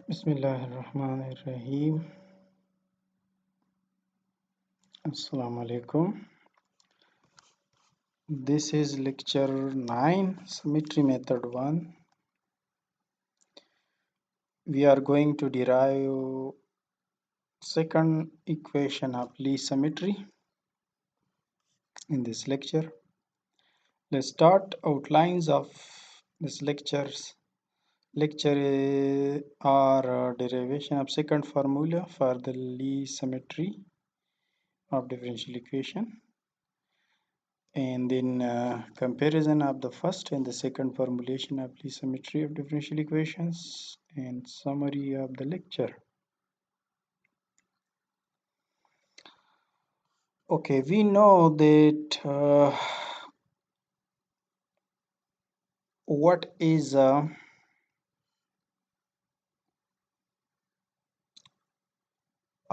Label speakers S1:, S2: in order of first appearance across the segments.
S1: Bismillahirrahmanirrahim. Assalamu alaikum. This is lecture 9, Symmetry Method 1. We are going to derive second equation of Lie symmetry in this lecture. Let's start outlines of this lectures. Lecture are derivation of second formula for the Lie symmetry of differential equation, and then comparison of the first and the second formulation of the symmetry of differential equations, and summary of the lecture. Okay, we know that what is a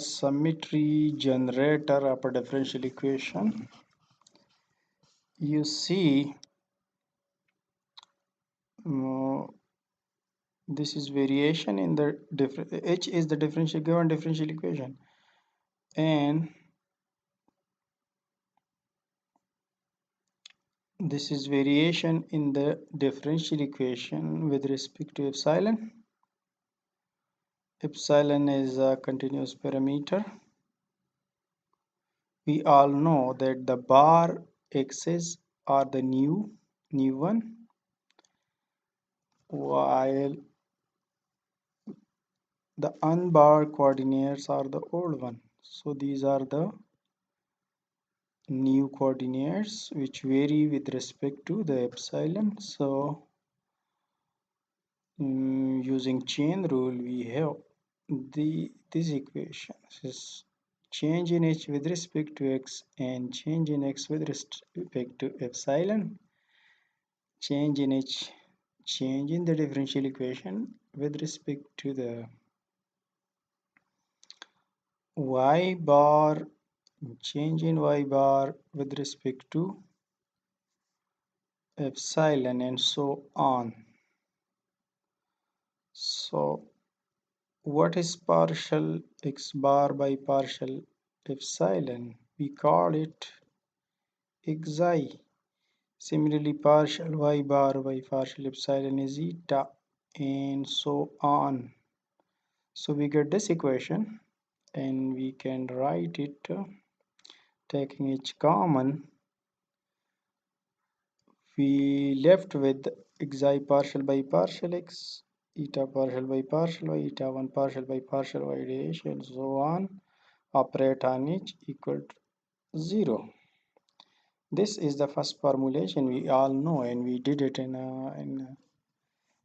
S1: symmetry generator of a differential equation. You see, this is variation in the h is the given differential equation, and this is variation in the differential equation with respect to epsilon. Epsilon is a continuous parameter. We all know that the bar x's are the new one, while the unbar coordinates are the old one. So these are the new coordinates which vary with respect to the epsilon. So using chain rule, we have this equation. This is change in h with respect to x and change in x with respect to epsilon. Change in h, change in the differential equation with respect to the y bar, change in y bar with respect to epsilon, and so on. So what is partial x bar by partial epsilon? We call it xi. Similarly, partial y bar by partial epsilon is eta, and so on. So we get this equation, and we can write it taking each common. We left with xi partial by partial x, eta partial by partial y, eta 1 partial by partial y dash, and so on. Operate on each equal to 0. This is the first formulation we all know, and we did it in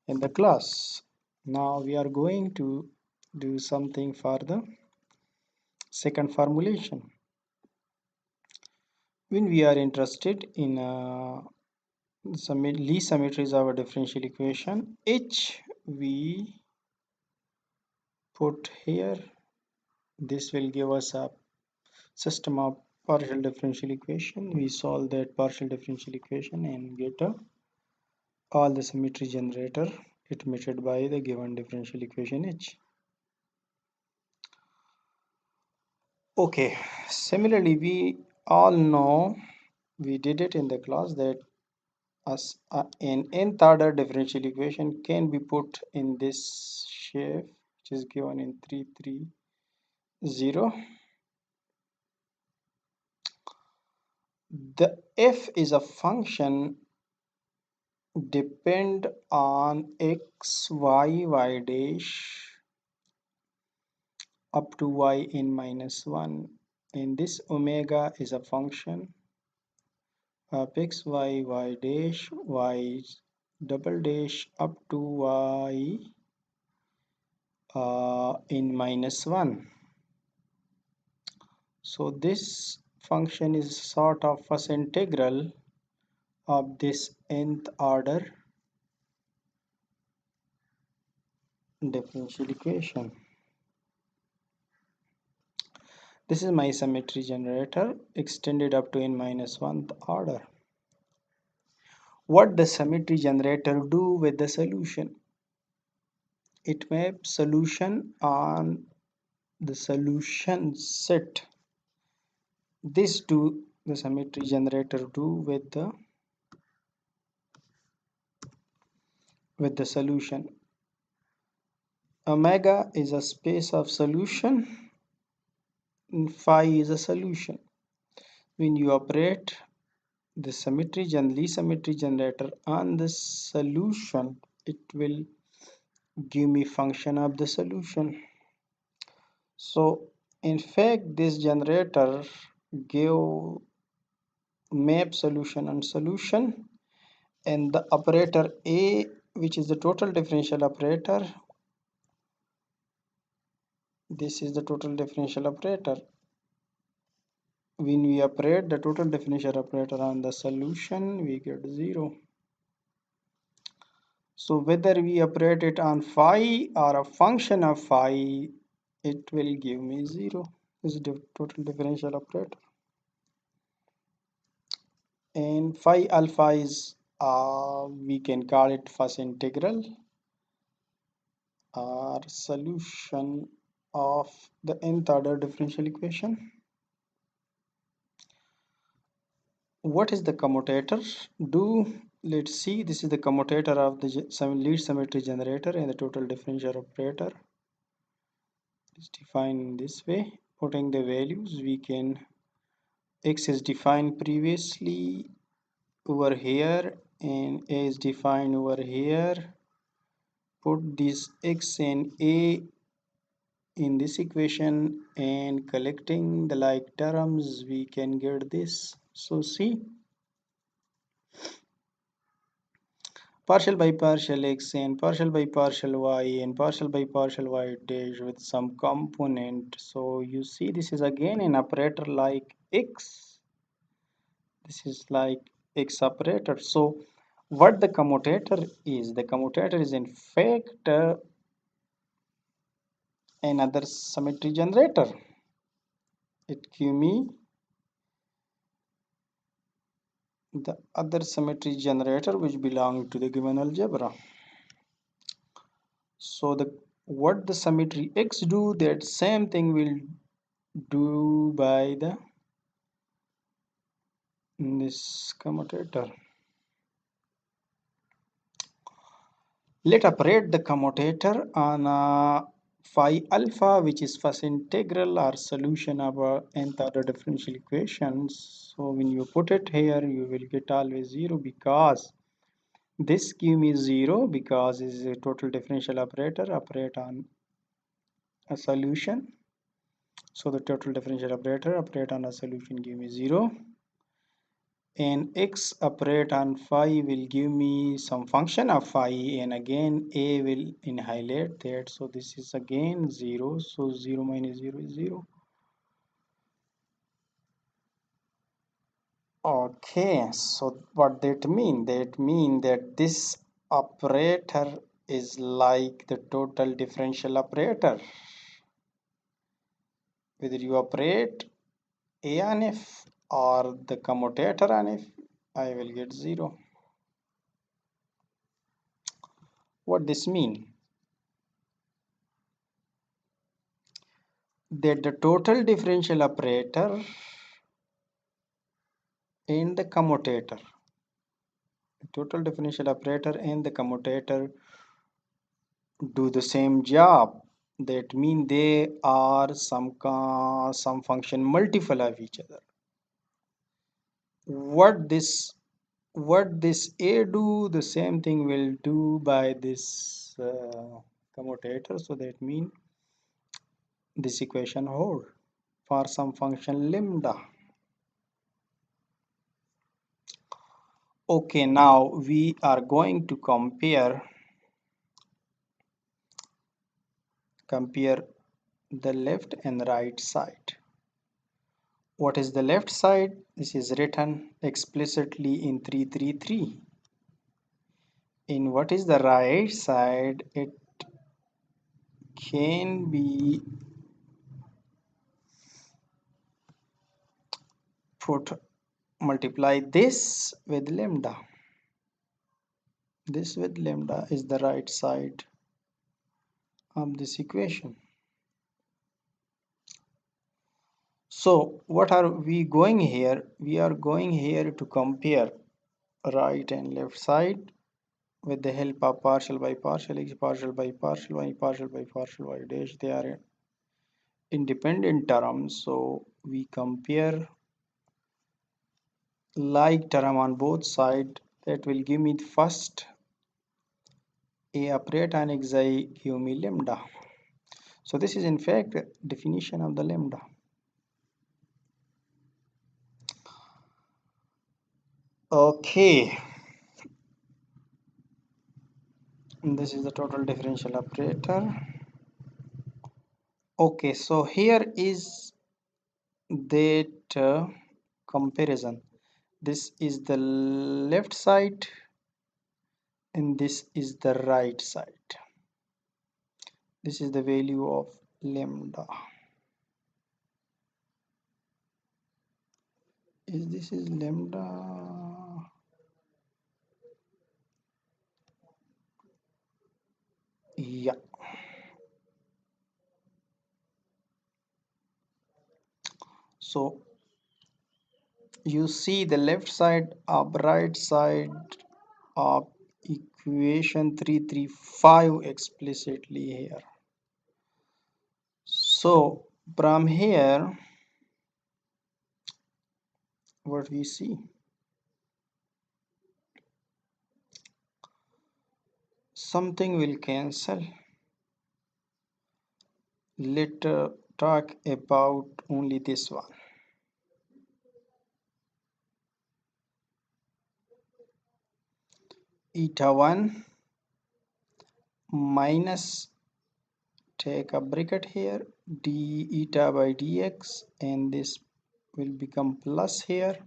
S1: the class. Now we are going to do something for the second formulation. When we are interested in Lie symmetries of a differential equation, h we put here. This will give us a system of partial differential equation. We solve that partial differential equation and get all the symmetry generator admitted by the given differential equation h. Okay, similarly, we all know, we did it in the class, that an nth order differential equation can be put in this shape, which is given in 3, 3, 0. The f is a function depend on x, y dash up to yn minus 1, and this omega is a function of x, y dash, y double dash up to y in minus 1. So this function is sort of first integral of this nth order differential equation. This is my symmetry generator extended up to n minus 1th order. What does symmetry generator do with the solution? It maps solution on the solution set. This do the symmetry generator do with the solution. Omega is a space of solution and phi is a solution. When you operate the Lie symmetry generator on the solution, it will give me function of the solution. So in fact this generator give map solution and solution, and the operator A, which is the total differential operator, this is the total differential operator. When we operate the total differential operator on the solution, we get 0. So whether we operate it on phi or a function of phi, it will give me 0. This is the total differential operator. And phi alpha is, we can call it first integral or solution of the nth order differential equation. What is the commutator do? Let's see. This is the commutator of the Lie symmetry generator, and the total differential operator is defined in this way. Putting the values, we can, x is defined previously over here and a is defined over here. Put this x and a in this equation and collecting the like terms, we can get this. So see, partial by partial x and partial by partial y and partial by partial y dash with some component. So you see this is again an operator like x. This is like x operator. So what the commutator is? The commutator is in fact another symmetry generator. It give me the other symmetry generator which belong to the given algebra. So the what the symmetry x do, that same thing will do by the this commutator. Let operate the commutator on phi alpha, which is first integral or solution of nth order differential equations. So when you put it here, you will get always 0 because this give me 0 because is a total differential operator operate on a solution. So the total differential operator operate on a solution give me 0. And x operate on phi will give me some function of phi, and again a will annihilate that, so this is again 0. So 0 minus 0 is 0. Okay, so what that mean? That mean that this operator is like the total differential operator. Whether you operate a on f or the commutator on f, I will get 0. What this mean? That the total differential operator and the commutator, and the commutator do the same job. That mean they are some function multiple of each other. What this a do, the same thing will do by this commutator. So that mean this equation hold for some function lambda. Okay, now we are going to compare the left and right side. What is the left side? This is written explicitly in 333. In what is the right side? It can be multiply this with lambda. This with lambda is the right side. of this equation. So what are we going here? We are going here to compare right and left side with the help of partial by partial x, partial by partial y, partial by partial y dash. They are independent terms, so we compare like term on both sides. That will give me the first a operator on xi give me lambda. So this is in fact definition of the lambda. Okay, and this is the total differential operator. Okay, so here is that comparison. This is the left side and this is the right side. This is the value of lambda. Is this is lambda? Yeah. So you see the left side of right side of equation 335 explicitly here. So from here what we see, something will cancel. Let's talk about only this one. Eta 1 minus, take a bracket here, d eta by dx, and this will become plus here.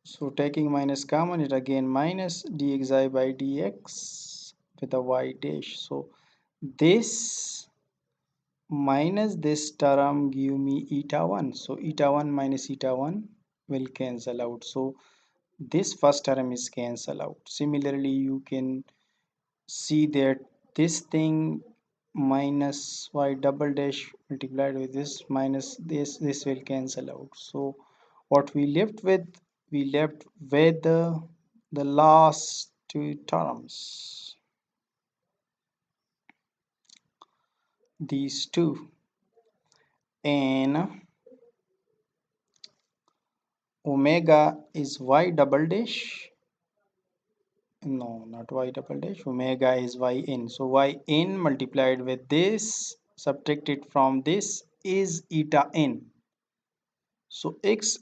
S1: So taking minus common, it again minus dxi by dx with a y dash. So this minus this term give me eta 1. So eta 1 minus eta 1 will cancel out. So this first term is cancel out. Similarly, you can see that this thing minus y double dash multiplied with this minus this will cancel out. So what we left with the last two terms, these two, and omega is y double dash, no, not y double dash, omega is yn. So yn multiplied with this subtracted from this is eta n. So x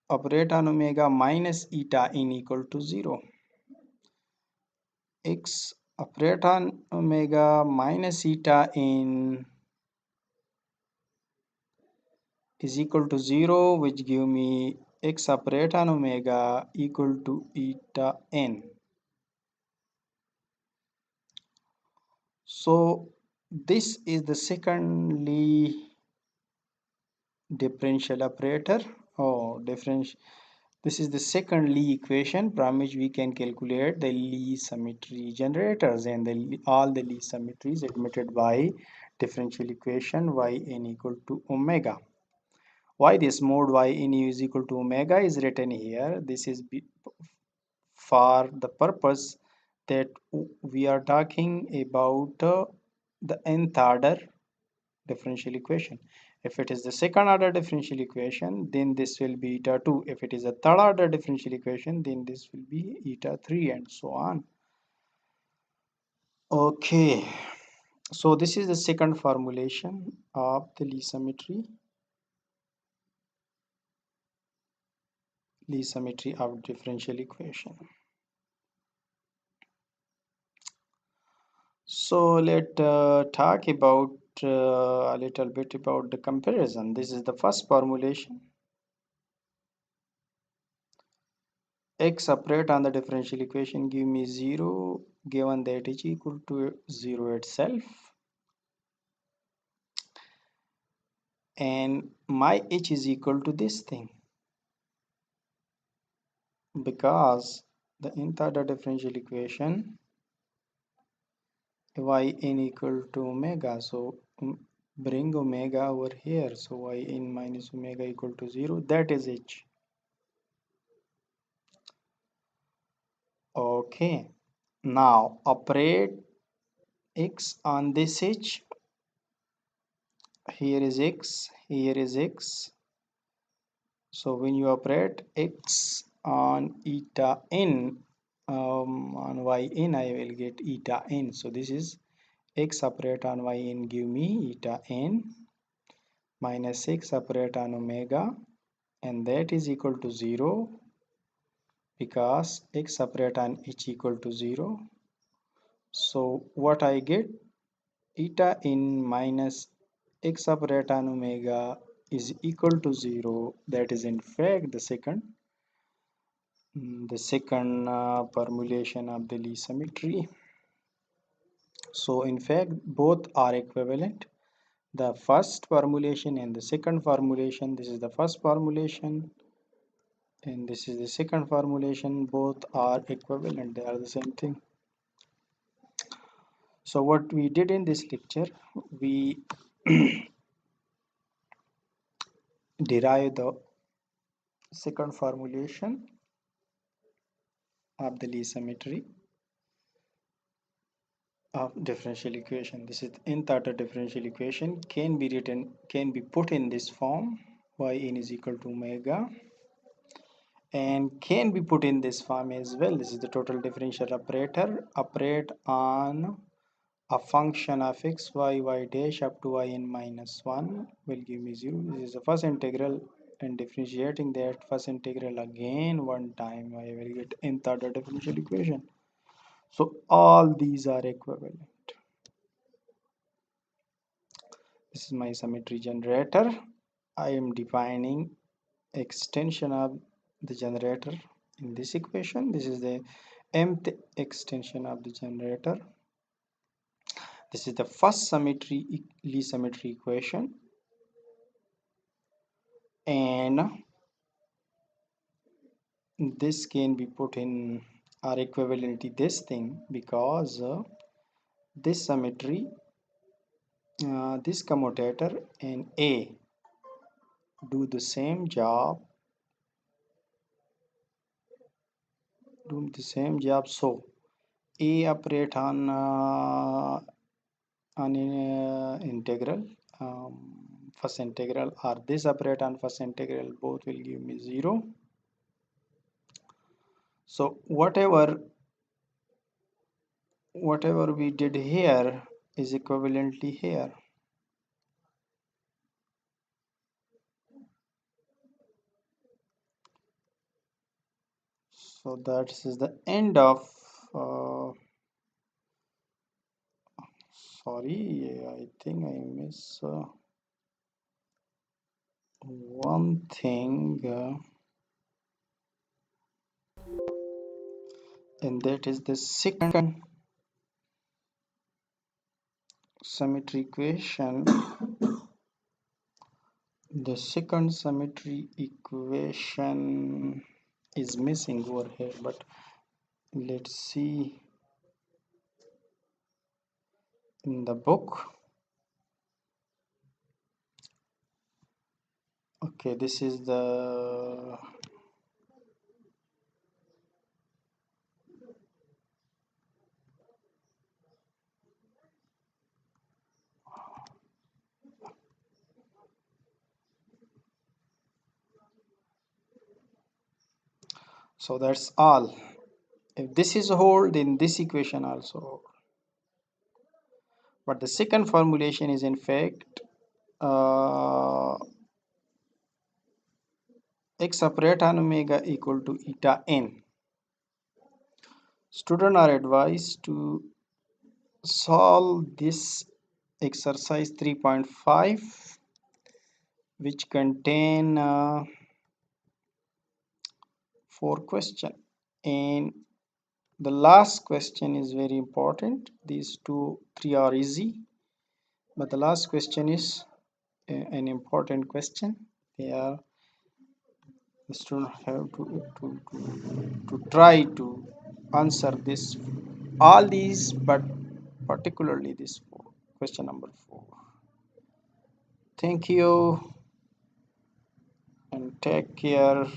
S1: operate on omega minus eta n equal to 0. X operate on omega minus eta n is equal to 0, which give me x operate on omega equal to eta n. So this is the secondly differential operator, or differential. This is the second Lie equation from which we can calculate the Lie symmetry generators and all the Lie symmetries admitted by differential equation yn equal to omega. Why this mode yn is equal to omega is written here? This is for the purpose that we are talking about the nth order differential equation. If it is the second order differential equation, then this will be eta 2. If it is a third order differential equation, then this will be eta 3, and so on. Okay, so this is the second formulation of the Lie symmetry of differential equation. So let's talk about a little bit about the comparison. This is the first formulation. X operate on the differential equation give me 0, given that h equal to 0 itself, and my h is equal to this thing, because the nth order differential equation yn equal to omega. So bring omega over here. So yn minus omega equal to 0. That is h. Okay. Now operate x on this h. Here is x. Here is x. So when you operate x on eta n, on yn, I will get eta n. So this is x operate on yn give me eta n minus x operate on omega, and that is equal to 0 because x operate on h equal to 0. So what I get, eta n minus x operate on omega is equal to 0. That is in fact the second formulation of the Lie symmetry. So in fact both are equivalent, the first formulation and the second formulation. This is the first formulation and this is the second formulation. Both are equivalent, they are the same thing. So what we did in this lecture, we derived the second formulation of the Lie symmetry of differential equation. This is nth order differential equation, can be put in this form: yn is equal to omega, and can be put in this form as well. This is the total differential operator, operate on a function of x y dash up to yn minus 1 will give me 0. This is the first integral, and differentiating that first integral again one time, I will get nth order differential equation. So all these are equivalent. This is my symmetry generator. I am defining extension of the generator in this equation. This is the mth extension of the generator. This is the first Lie symmetry equation, and this can be put in our equivalency this thing because this symmetry, this commutator and A do the same job, so A operate on integral, first integral, or this operate on first integral, both will give me 0. So whatever we did here is equivalently here. So that is the end of sorry, I think I miss one thing, and that is the second symmetry equation. The second symmetry equation is missing over here, but let's see in the book. Okay, this is the so that's all. If this is whole, then this equation also whole. But the second formulation is in fact x operate on omega equal to eta n. Students are advised to solve this exercise 3.5, which contain 4 questions, and the last question is very important. These 3 are easy, but the last question is an important question. They are The student have to try to answer this all these, but particularly this question number 4. Thank you and take care.